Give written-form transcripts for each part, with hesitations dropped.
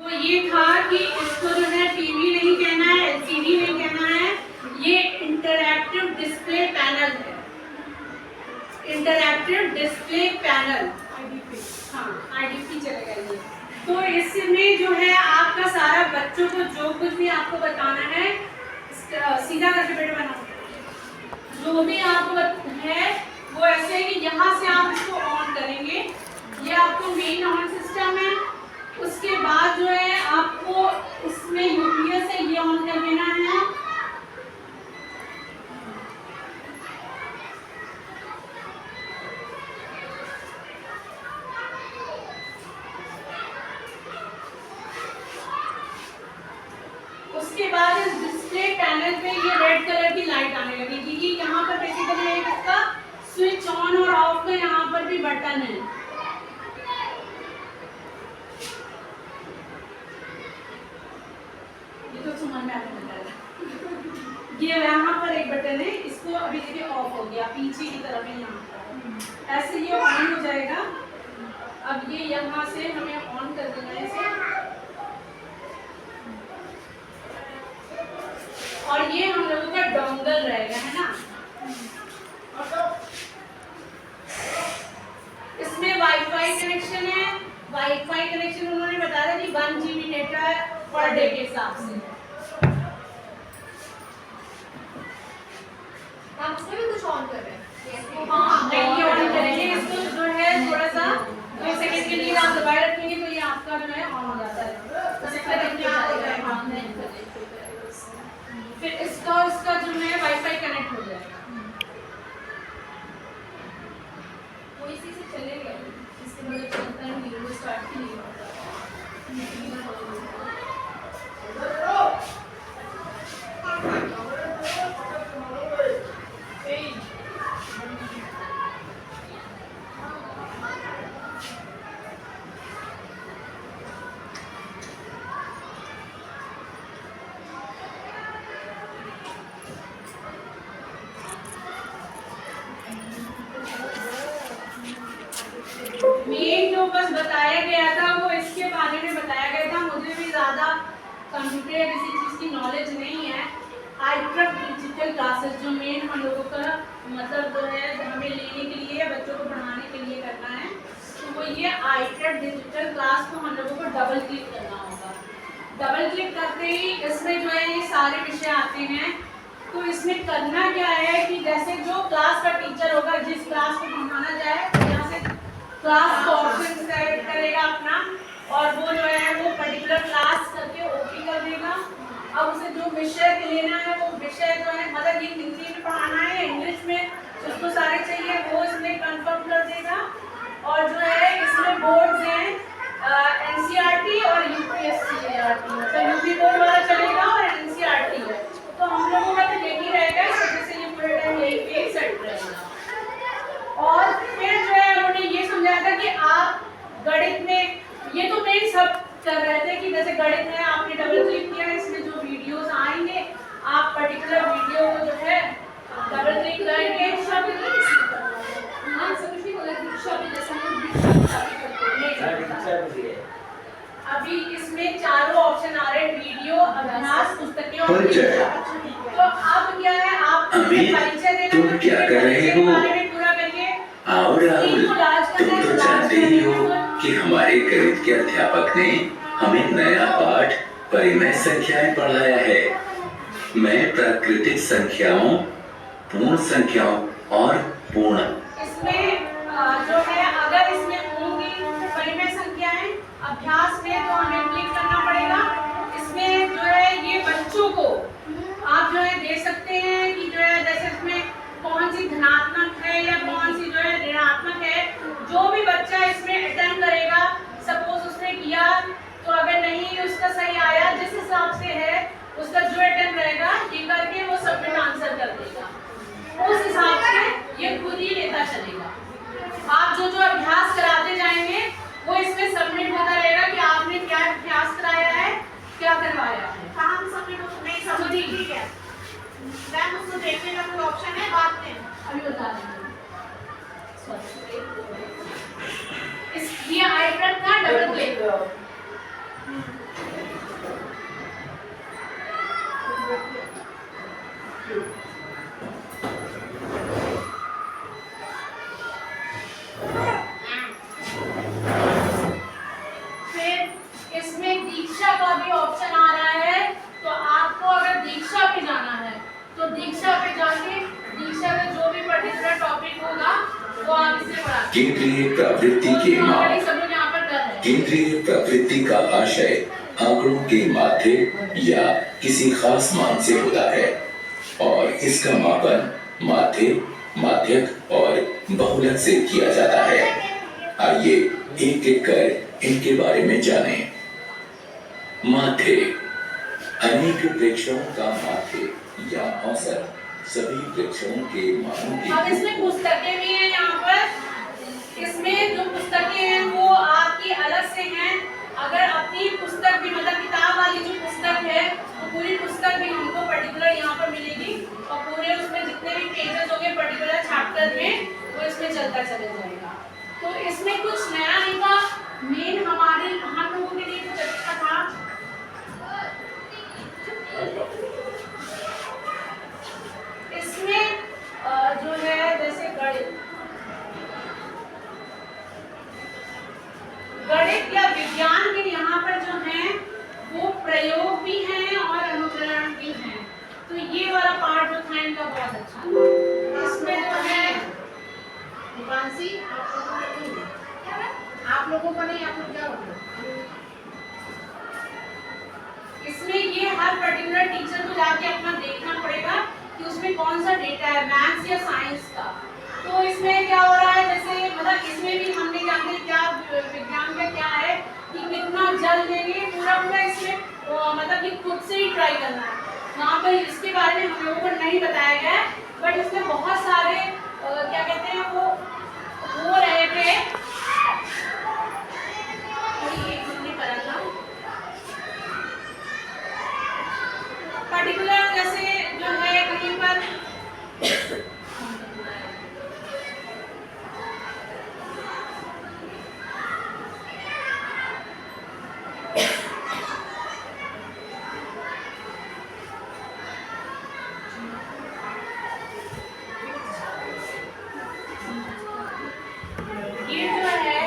तो ये था कि इसको जो है टीवी नहीं कहना है, एलसीडी नहीं कहना है, ये इंटरैक्टिव डिस्प्ले पैनल है। इंटरैक्टिव डिस्प्ले पैनल, हाँ आईडीपी चलेगा ये। तो इसमें जो है आपका सारा बच्चों को जो कुछ भी आपको बताना है, सीधा करके बेटे बनाओ, जो भी आपको है वो ऐसे है कि यहाँ से आप इसको ऑन करेंगे, ये आपको मेन ऑन सिस्टम है। उसके बाद जो है आपको इसमें यूपीएस से ये ऑन कर देना है। उसके बाद इस डिस्प्ले पैनल पे ये रेड कलर की लाइट आने लगेगी कि यहाँ पर बेसिकली एक इसका स्विच ऑन और ऑफ का यहाँ पर भी बटन है। ये तो सुमन में आपने बताया। ये यहाँ पर एक बटन है, इसको अभी देखिए ऑफ हो गया, पीछे की तरफ है यहाँ पर, ऐसे ये ऑन हो जाएगा। अब ये यहाँ से हमें ऑन कर देना है इसे, और ये हम लोगों का डोंगल रहेगा, है ना। इसमें वाईफाई कनेक्शन है। वाईफाई कनेक्शन उन्होंने बताया कि 1 GB डेटा पर डे के हिसाब से। आप उसमें भी कुछ ऑन कर रहे हैं? हाँ, नहीं ऑन करेंगे इसको, जो है थोड़ा सा 2 सेकंड के लिए आप दबाए रखेंगे तो ये आपका जो है ऑन हो जाता है। फिर इसका जो है वाईफाई कनेक्ट हो जाएगा, वो इसी से चलेगा, इसके बाद चलता ही नहीं, वो स्टार्ट ही नहीं होता। मेन जो बस बताया गया था वो इसके बारे में बताया गया था। मुझे भी ज़्यादा कंप्यूटर या किसी चीज़ की नॉलेज नहीं है। आईट्रक डिजिटल क्लासेस जो मेन हम लोगों का मतलब जो है हमें लेने के लिए, बच्चों को पढ़ाने के लिए करना है, तो वो ये आईट्रक डिजिटल क्लास को हम लोगों को डबल क्लिक करना होगा। डबल क्लिक करते ही इसमें जो है ये सारे विषय आते हैं। तो इसमें करना क्या है कि जैसे जो क्लास का टीचर होगा, जिस क्लास को पढ़ाना जाए, यहाँ से क्लास को ऑप्शन सेलेक्ट करेगा अपना, और वो जो है वो पर्टिकुलर क्लास करके ओपी कर देगा। अब उसे जो विषय लेना है वो विषय जो है, मतलब ये हिंदी में पढ़ाना है, इंग्लिश में उसको सारे चाहिए, वो इसमें कंफर्म कर देगा। और जो है इसमें बोर्ड्स हैं एनसीईआरटी और यूपीएससी, मतलब यूपी बोर्ड वाला चलेगा और एनसीईआरटी है। तो हम लोगों का तो यही रहेगा, इस वजह से ये पूरे टाइम यही सेट रहेगा। और फिर जो है उन्होंने ये समझाया था कि आप गणित में, ये तो मेन सब कर रहे थे कि जैसे गणित में आपने डबल क्लिक किया, इसमें जो वीडियोस आएंगे आप पर्टिकुलर वीडियो को जो है डबल क्लिक करके अभी इसमें चारों ऑप्शन आ रहे हैं, वीडियो, अभ्यास, पुस्तकें और तो अब क्या है, आप परिचय देना, तुम क्या कर रहे हो? पूरा करिए। आओ राहुल, तुम तो जानते ही हो कि हमारे गणित के अध्यापक ने हमें नया पाठ परिमेय संख्याएं पढ़ाया है। मैं प्राकृतिक संख्याओं, पूर्ण संख्याओं और पूर्ण, इसमें जो है अगर इसमें होंगी परिमेय संख्याएं अभ्यास में तो हमें क्लिक करना पड़ेगा। इसमें जो है ये बच्चों को आप जो है दे सकते हैं कि जो है जैसे इसमें कौन सी धनात्मक है या कौन सी जो है ऋणात्मक है। जो भी बच्चा इसमें अटेम्प्ट करेगा, सपोज उसने किया तो अगर नहीं उसका सही आया, जिस हिसाब से है उसका जो अटेम्प्ट रहेगा ये करके वो सबमिट आंसर कर देगा, उस हिसाब से ये खुद ही लेता चलेगा। आप जो जो अभ्यास कराते जाएंगे वो इसमें सबमिट होता रहेगा कि आपने क्या अभ्यास कराया है, क्या करवाया है। कहाँ सबमिट नहीं समझ ठीक है मैम, उसको देखने का कोई ऑप्शन है बाद में? अभी बता देंगे। इस ये आइकन का डबल क्लिक केंद्रीय प्रवृत्ति के नॉर्मली सब लोग यहाँ पर कर रहे हैं। केंद्रीय प्रवृत्ति का आशय आंकड़ों के माध्य या किसी खास मान से होता है और इसका मापन माध्य, माध्यक और बहुलक से किया जाता है। आइए एक एक कर इनके बारे में जानें। माध्य अनेक प्रेक्षकों का माध्य या औसत सभी प्रेक्षकों के मानों की। अब इसमें पुस्तकें भी हैं यहाँ पर। इसमें जो पुस्तकें हैं वो आपकी अलग से हैं। अगर अपनी पुस्तक भी मतलब किताब वाली जो पुस्तक है वो पूरी पुस्तक भी हमको पर्टिकुलर यहाँ पर मिलेगी और पूरे उसमें जितने भी पेजेस होंगे पर्टिकुलर चैप्टर में वो इसमें चलता चले जाएगा। तो इसमें कुछ नया नहीं था। मेन हमारे हम लोगों के लिए कुछ अच्छा था। इसमें जो है जैसे गणित या विज्ञान के यहाँ पर जो है वो प्रयोग भी हैं और अनुकरण भी हैं। तो ये वाला पार्ट जो था इनका बहुत अच्छा था। इसमें जो है दीपांशी, आप लोगों को नहीं, आप लोग क्या होते? इसमें ये हर पर्टिकुलर टीचर को जाके अपना देखना पड़ेगा कि उसमें कौन सा डेटा है, मैथ्स या साइंस का। तो इसमें क्या हो रहा है, जैसे मतलब इसमें भी हमने जानते क्या विज्ञान का क्या है कि कितना जल लेंगे पूरा पूरा इसमें मतलब कि खुद से ही ट्राई करना है। वहाँ पर इसके बारे में हम लोगों को नहीं बताया गया है, बट इसमें बहुत सारे क्या कहते हैं वो हो रहे थे। पर्टिकुलर जैसे जो है कहीं पर ये जो है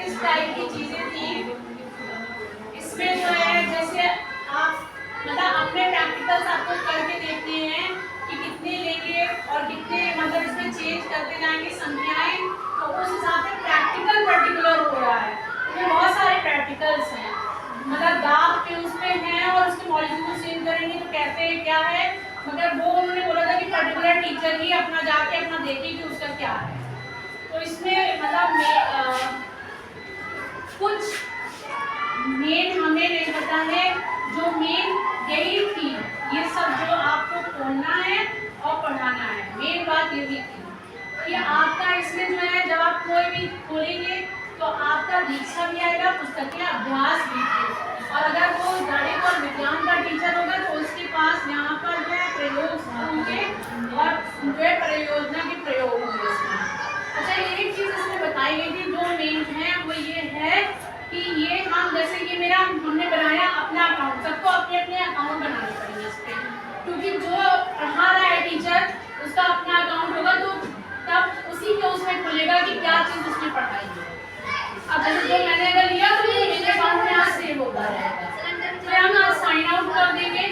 इस टाइप की चीजें थी। इसमें जो है जैसे आप मतलब अपने प्रैक्टिकल्स आपको करके देखते हैं कि कितने लेंगे और कितने मतलब इसमें चेंज करते जाएंगे संख्याएं, तो उस हिसाब से प्रैक्टिकल पर्टिकुलर हो रहा है। इसमें बहुत सारे प्रैक्टिकल्स हैं, मतलब दाब के उसमें हैं और उसके मॉलिक्यूल को चेंज करेंगे तो कैसे है क्या है, मगर वो उन्होंने बोला था कि पर्टिकुलर टीचर ही अपना जाके अपना देखे कि उसका क्या है। तो इसमें मतलब कुछ मेन हमें नहीं पता है, जो मेन यही थी, ये सब जो आपको खोलना है और पढ़ाना है, मेन बात यही थी कि आपका इसमें जो है जब आप कोई भी खोलेंगे तो आपका दीक्षा भी आएगा, पुस्तकीय अभ्यास भी थे। और अगर वो गणित और विज्ञान का टीचर होगा तो उसके पास यहाँ पर जो है प्रयोग होंगे और जो है परियोजना के प्रयोग होंगे इसमें। अच्छा, एक चीज़ इसमें बताई गई थी जो मेन है वो ये है कि ये हम जैसे ये मेरा हमने बनाया अपना अकाउंट, सबको अपने अपने अकाउंट बनाने पड़ेंगे इस पर, क्योंकि जो पढ़ा रहा है टीचर उसका अपना अकाउंट होगा तो तब उसी के उसमें खुलेगा कि क्या चीज़ उसने पढ़ाई है। अब जैसे जो मैंने अगर लिया तो मेरे अकाउंट में आज सेव होता रहेगा। तो हम आज साइन आउट कर देंगे।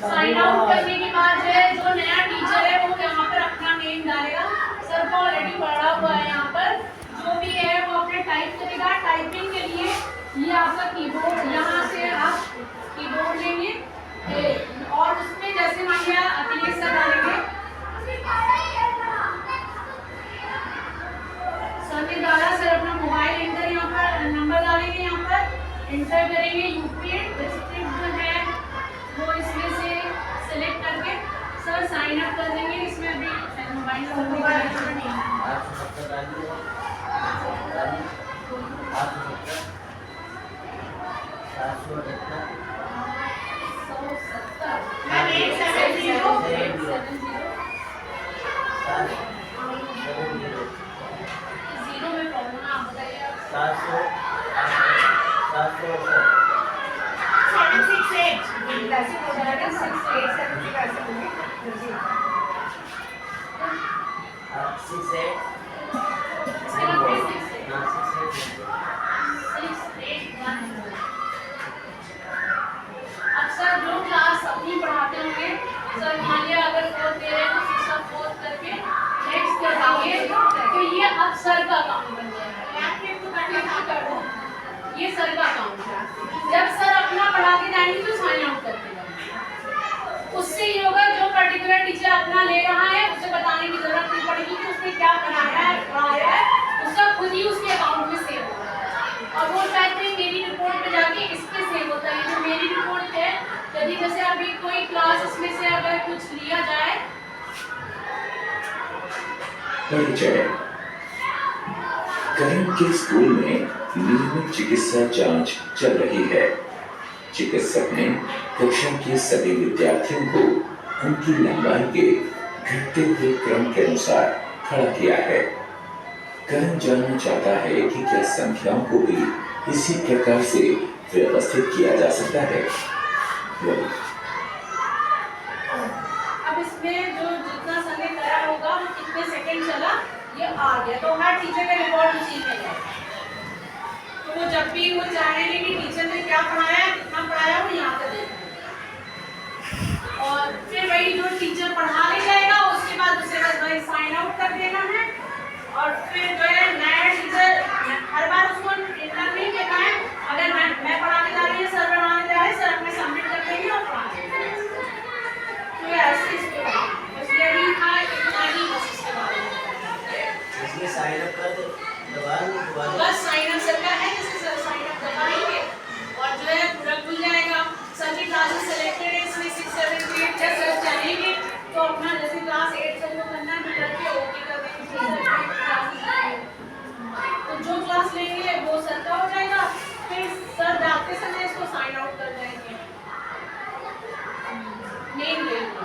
साइन आउट करने के बाद जो है जो नया टीचर है वो यहाँ पर अपना नेम डालेगा। सर को ऑलरेडी पढ़ा हुआ है, यहाँ पर जो भी है वो अपने टाइप करेगा। टाइपिंग के लिए ये आपका कीबोर्ड, यहाँ से आप कीबोर्ड लेंगे और उसमें जैसे मान लिया अखिलेश सर डालेंगे, सर ने डाला, सर अपना मोबाइल इंटर यहाँ पर नंबर डालेंगे, यहाँ पर इंटर करेंगे, यूपी डिस्ट्रिक्ट जो है वो इसमें से सिलेक्ट करके सर साइन अप कर देंगे। इसमें अभी मोबाइल नंबर नहीं है। मैम 870 जीरो में प्रॉब्लम आप बताइए। 768 अक्सर जो क्लास अपनी पढ़ाते होंगे, सर मान लिया अगर 4 दे रहे हैं तो 6 4 करके नेक्स्ट कर देंगे, तो ये अब सर का सर का काम है। जब सर अपना पढ़ा के जाएंगे तो साइन आउट करते जाएंगे। उससे ये होगा जो पर्टिकुलर टीचर अपना ले रहा है उसे बताने की जरूरत नहीं पड़ेगी कि उसने क्या पढ़ाया है, उसका खुद ही उसके अकाउंट में सेव होगा। और वो कहते हैं मेरी रिपोर्ट पे जाके इस पे सेव होता है। जो मेरी रिपोर्ट है, यदि जैसे अभी कोई क्लास इसमें से अगर कुछ लिया जाए। परिचय। करण के स्कूल में नियमित चिकित्सा जांच चल रही है। चिकित्सक ने कक्षा के सभी विद्यार्थियों को उनकी लंबाई के घटते हुए क्रम के अनुसार खड़ा किया है। करण जानना चाहता है कि क्या संख्याओं को भी इसी प्रकार से व्यवस्थित किया जा सकता है। अब इसमें जो जितना समय करा होगा वो कितने सेकंड चला ये आ गया, तो हर टीचर का रिकॉर्ड उसी में है। तो वो जब भी वो चाहेंगे कि टीचर ने क्या पढ़ाया, कितना पढ़ाया, वो यहाँ पे देखेंगे। और फिर वही जो टीचर पढ़ा ले जाएगा उसके बाद उसे बस वही साइन आउट कर देना है। और फिर जो है नया टीचर हर बार उसको इंटर नहीं देना है। अगर मैं पढ़ाने जा रही हूँ, सर पढ़ाने जा रहे हैं, सर अपने सबमिट कर देंगे और पढ़ा देंगे। तो ऐसे इसको इसलिए भी था इतना ही बस इसके बारे में इसमें साइन अप कर दो, दोबारा बस साइन अप सर का है, जैसे सर साइन अप करवाएंगे और जो है पूरा खुल जाएगा। सर की क्लासेस सेलेक्टेड है, इसमें 6, 7, 8 या सर चाहेंगे तो अपना जैसे क्लास 8 सर को करना है तो करके ओके कर देंगे। तो जो क्लास लेंगे वो सर का हो जाएगा। फिर सर जाते समय इसको साइन आउट कर जाएंगे मेन लेंगे।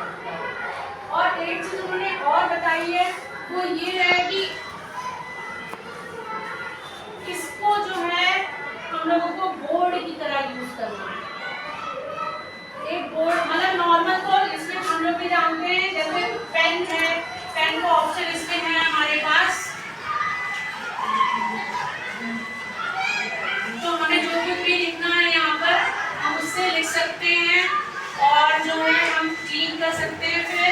और एक चीज उन्होंने और बताई है वो ये है कि इसको जो है हम लोगों को बोर्ड की तरह यूज करना है। एक बोर्ड मतलब नॉर्मल तो इसमें हम लोग भी जानते हैं, जैसे पेन है, पेन का ऑप्शन इसमें है हमारे पास। तो हमें जो भी लिखना है यहाँ पर हम उससे लिख सकते हैं और जो है हम क्लीन कर सकते हैं फिर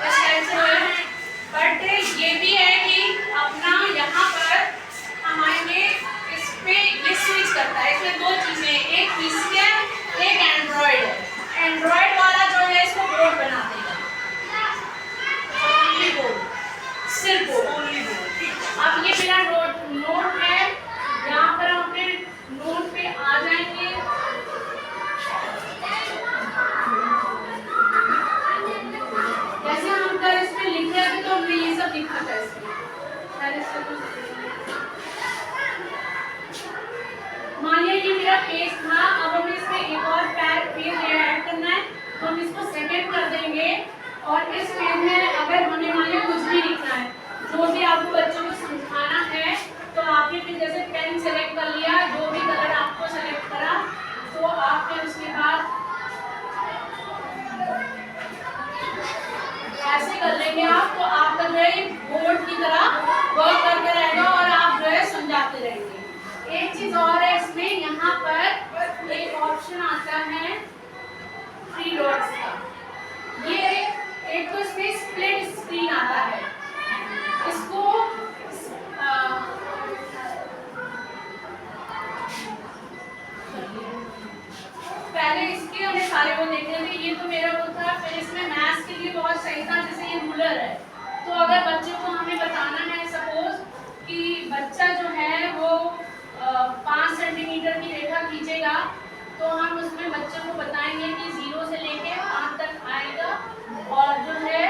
इस टाइप से है। बट ये भी है कि अपना यहाँ पर हमारे इस पे ये स्विच करता है। इसमें दो चीजें, एक पीसी है, एक एंड्रॉइड है। एंड्रॉइड वाला जो है इसको बोर्ड बना देगा, ओनली बोर्ड, सिर्फ बोर्ड, ओनली बोर्ड। अब ये मेरा नोट है, यहाँ पर हम अपने नोट पे आ जाएंगे। जैसे हम कल इसमें लिख रहे थे तो हमने ये सब लिखा था इसमें। मान लिया ये मेरा पेज था, अब हमें इसमें एक और पेज ऐड करना है तो हम इसको सेकंड कर देंगे। और इस पेज में अगर हमें मान लिया कुछ भी लिखना है, जो भी आपको बच्चों को समझाना है, तो आपने फिर जैसे पेन सेलेक्ट कर लिया, जो भी कलर आपको सेलेक्ट करा, तो आप फिर उसके बाद ऐसे कर लेंगे आप, तो आपका जो है बोर्ड की तरह वर्क करते रहेगा और आप जो है समझाते रहेंगे। एक चीज और है इसमें, यहाँ पर एक ऑप्शन आता है 3 डॉट्स का। ये एक तो इसमें स्प्लिट स्क्रीन आता है, इसको पहले इसके हमें सारे वो देखने थे। ये तो मेरा वो था। फिर इसमें मैथ्स के लिए बहुत सही था, जैसे ये रूलर है, तो अगर बच्चों को हमें बताना है सपोज कि बच्चा जो है वो 5 सेंटीमीटर की रेखा खींचेगा, तो हम उसमें बच्चों को बताएंगे कि 0 से लेके 5 तक आएगा और जो है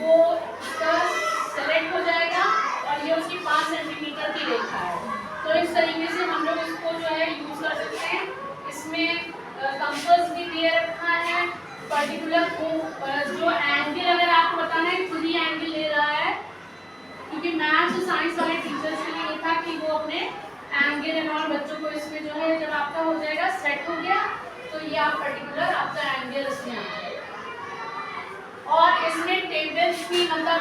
वो इसका सेलेक्ट हो जाएगा और ये उसकी 5 सेंटीमीटर की रेखा है। तो इस तरीके से हम लोग इसको जो है यूज कर सकते हैं। इसमें कंपास भी दिया रखा है, पर्टिकुलर जो एंगल अगर आपको बताना है खुद ही एंगल ले रहा है, क्योंकि मैथ्स और साइंस वाले टीचर्स के लिए था कि वो अपने एंगल एंड ऑल बच्चों को इसमें जो है जब आपका हो जाएगा सेट हो गया तो ये आप पर्टिकुलर आपका एंगल इसमें आ जाएगा। और इसमें टेबल्स भी, मतलब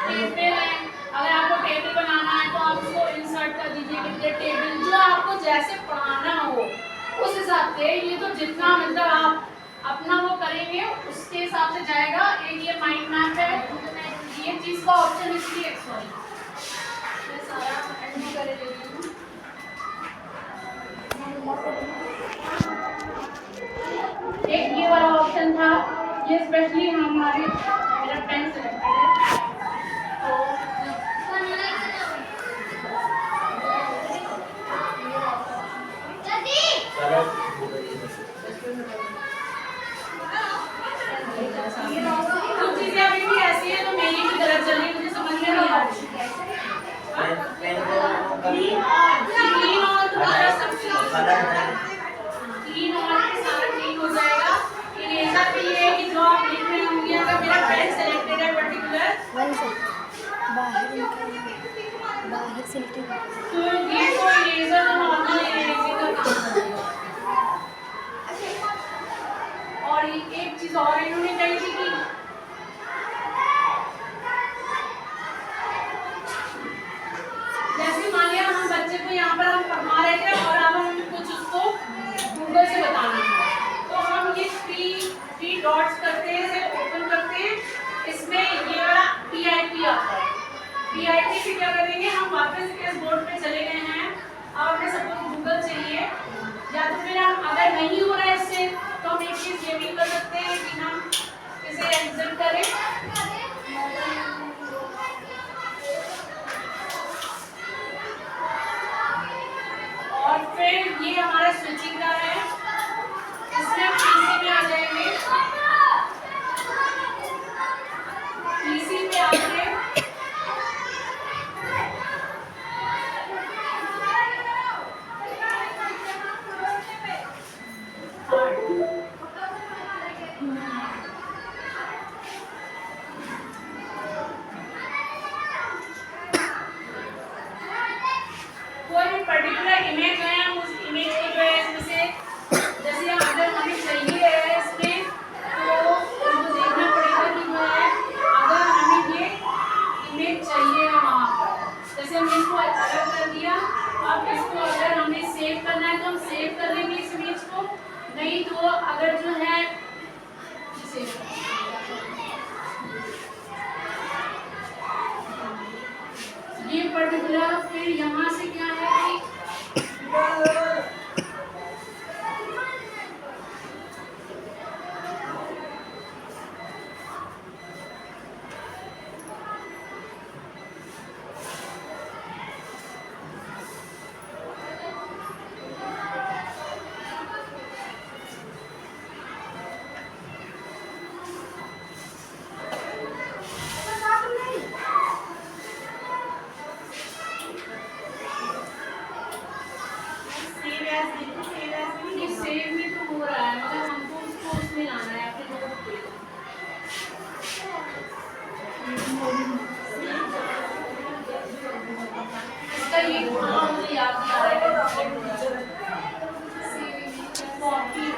टेबल है, अगर आपको टेबल बनाना है तो आप उसको इंसर्ट कर दीजिए कितने टेबल, जो आपको जैसे पढ़ाना हो उस हिसाब से। ये तो जितना मतलब आप अपना वो करेंगे उसके हिसाब से जाएगा। एक ये माइंड मैप है, ये चीज़ का ऑप्शन इसलिए सॉरी मैं सारा एंड कर देती हूँ। ये स्पेशली हमारे मेरा पेन सेलेक्टेड है तो कुछ चीजें अभी भी ऐसी है तो मेरी भी गलत चल रही है, मुझे समझ में नहीं आ रही। क्लीन और तुम्हारा सब क्लीन और सारा क्लीन हो जाएगा। इरेजर पे ये है कि जो आप लिख रहे होंगे, अगर मेरा पेन सेलेक्टेड है पर्टिकुलर बाहर से तो ये तो इरेजर तो नॉर्मल इरेजिंग का काम करेगा। और एक चीज और इन्होंने कही थी कि जैसे मान लिया हम बच्चे को यहाँ पर हम पढ़ा रहे थे और अब हम कुछ उसको गूगल से बताना है, तो हम ये थ्री डॉट्स करते हैं, इसे ओपन करते हैं, इसमें ये वाला PIP आता है। PIP से क्या करेंगे, हम वापस इस बोर्ड पे चले गए हैं, अब हमें सपोज गूगल चाहिए, या तो फिर हम अगर नहीं हो रहा है इससे तो हम एक चीज ये भी कर सकते हैं कि हम इसे एग्जिट करें और फिर ये हमारा स्विचिंग का है, इसमें हम पीसी में आ जाएंगे, पीसी पे आके कोई भी पर्टिकुलर इमेज है, हम उस इमेज को जो है इसमें से जैसे अगर हमें चाहिए है इसमें तो हमको देखना पड़ेगा कि जो है अगर हमें ये इमेज चाहिए है वहाँ पर, जैसे हमने इसको अलग कर दिया, अब इसको अगर हमें सेव करना है तो हम सेव कर लेंगे इस इमेज को, नहीं तो अगर जो है ये पर्टिकुलर फिर यहाँ से क्या है कि ये सेव में तो हो रहा है, मगर हमको उसको उसमें लाना है अपने नोट पे। इसका ये हाँ मुझे याद नहीं आ रहा है, कॉपी में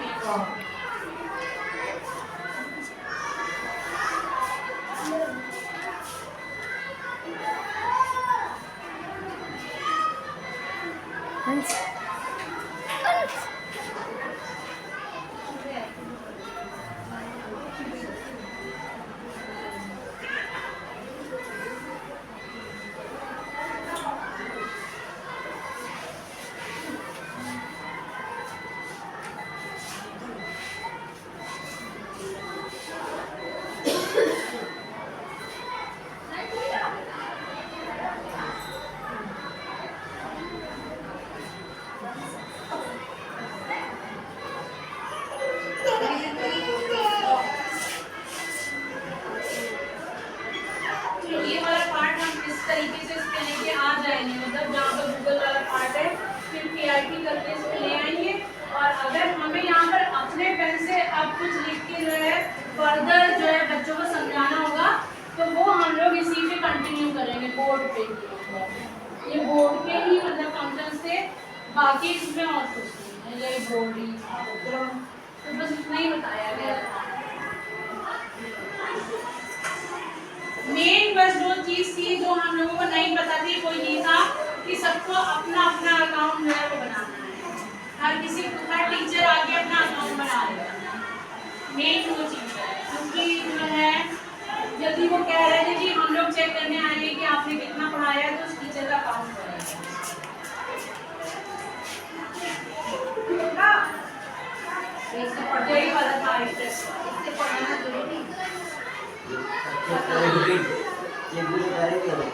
ये वाला पार्ट हम इस तरीके से इसके लेके आ जाएंगे, मतलब जहाँ पर गूगल वाला पार्ट है फिर PIP करके इसको ले आएंगे। और अगर हमें यहाँ पर अपने पेन से अब कुछ लिख के जो है फर्दर जो है बच्चों को समझाना होगा, तो वो हम लोग इसी पे कंटिन्यू करेंगे बोर्ड पे। ये बोर्ड के ही मतलब फंक्शन से, बाकी इसमें और कुछ नहीं है, ये बोर्ड ही तो बस इतना ही बताया गया था। मेन बस जो चीज थी जो हम लोगों को नहीं पता थी वो ये था कि सबको अपना अपना अकाउंट जो है वो बनाना है, हर किसी हर टीचर आके अपना अकाउंट बना लेगा, मेन वो चीज है। क्योंकि जो है यदि वो कह रहे थे कि हम लोग चेक करने आएंगे कि आपने कितना पढ़ाया है तो उस टीचर का अकाउंट बनाएगा। यही वाला था इंटरेस्ट। इससे पढ़ाना जरूरी है। ये पूरी करेंगे हम।